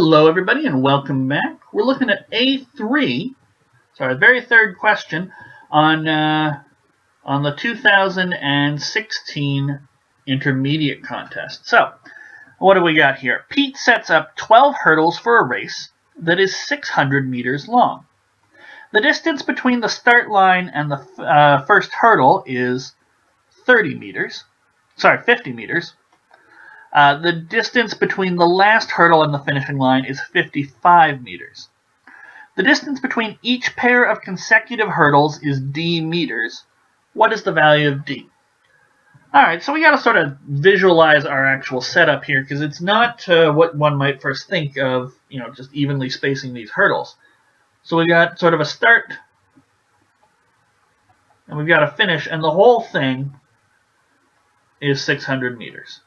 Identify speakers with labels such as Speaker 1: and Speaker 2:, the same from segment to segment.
Speaker 1: Hello everybody and welcome back. We're looking at A3, sorry, the very third question on the 2016 intermediate contest. So, what do we got here? Pete sets up 12 hurdles for a race that is 600 meters long. The distance between the start line and the first hurdle is 50 meters. The distance between the last hurdle and the finishing line is 55 meters. The distance between each pair of consecutive hurdles is d meters. What is the value of d? Alright, so we got to sort of visualize our actual setup here, because it's not what one might first think of, just evenly spacing these hurdles. So we got sort of a start, and we've got a finish, and the whole thing is 600 meters.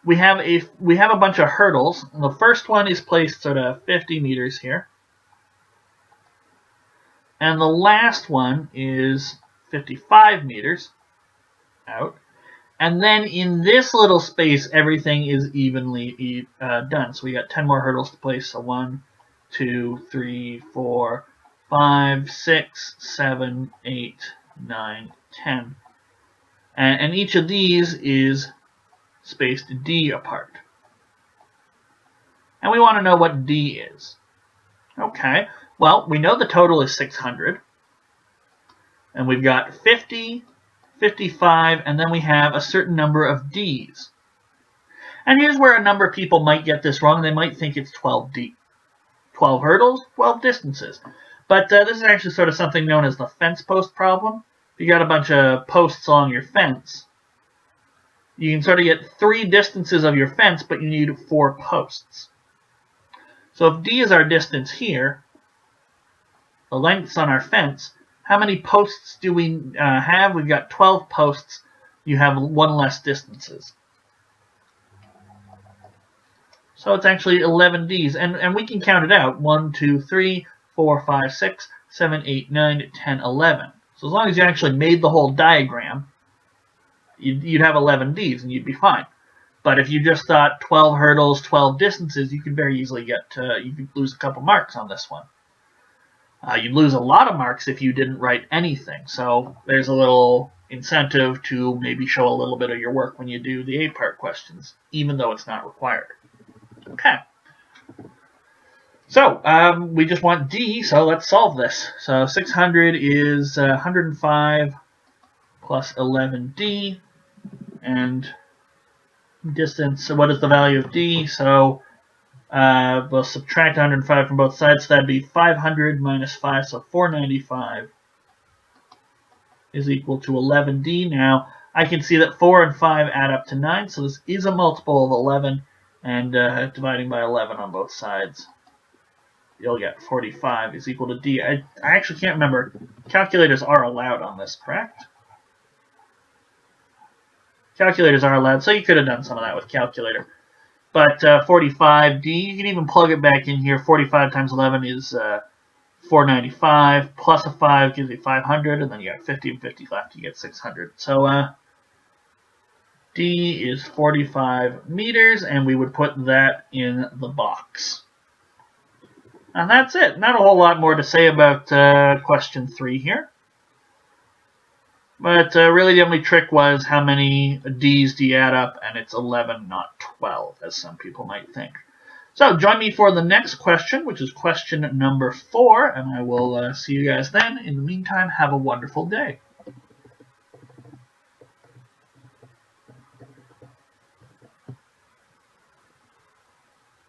Speaker 1: We have a bunch of hurdles. And the first one is placed sort of 50 meters here. And the last one is 55 meters out. And then in this little space, everything is evenly done. So we got 10 more hurdles to place. So 1, 2, 3, 4, 5, 6, 7, 8, 9, 10. And each of these is spaced d apart. And we want to know what d is. Okay, well, we know the total is 600. And we've got 50, 55, and then we have a certain number of d's. And here's where a number of people might get this wrong. They might think it's 12d. 12 hurdles, 12 distances. But this is actually sort of something known as the fence post problem. If you got a bunch of posts along your fence, you can sort of get 3 distances of your fence, but you need 4 posts. So if d is our distance here, the length's on our fence, how many posts do we have? We've got 12 posts. You have 1 less distances. So it's actually 11 d's. And we can count it out. 1, 2, 3, 4, 5, 6, 7, 8, 9, 10, 11. So as long as you actually made the whole diagram, you'd have 11 d's and you'd be fine. But if you just thought 12 hurdles, 12 distances, you could very easily you could lose a couple marks on this one. You'd lose a lot of marks if you didn't write anything. So there's a little incentive to maybe show a little bit of your work when you do the A-part questions, even though it's not required. Okay. So we just want d, so let's solve this. So 600 is 105 plus 11d. And distance, so what is the value of d? So we'll subtract 105 from both sides, so that'd be 500 minus 5, so 495 is equal to 11d. Now, I can see that 4 and 5 add up to 9, so this is a multiple of 11, and dividing by 11 on both sides, you'll get 45 is equal to d. I actually can't remember. Calculators are allowed on this, correct? Calculators are allowed, so you could have done some of that with calculator. But 45d, you can even plug it back in here. 45 times 11 is 495, plus a 5 gives you 500, and then you got 50 and 50 left, you get 600. So d is 45 meters, and we would put that in the box. And that's it. Not a whole lot more to say about question 3 here. But really the only trick was how many d's do you add up, and it's 11, not 12, as some people might think. So join me for the next question, which is question number 4, and I will see you guys then. In the meantime, have a wonderful day.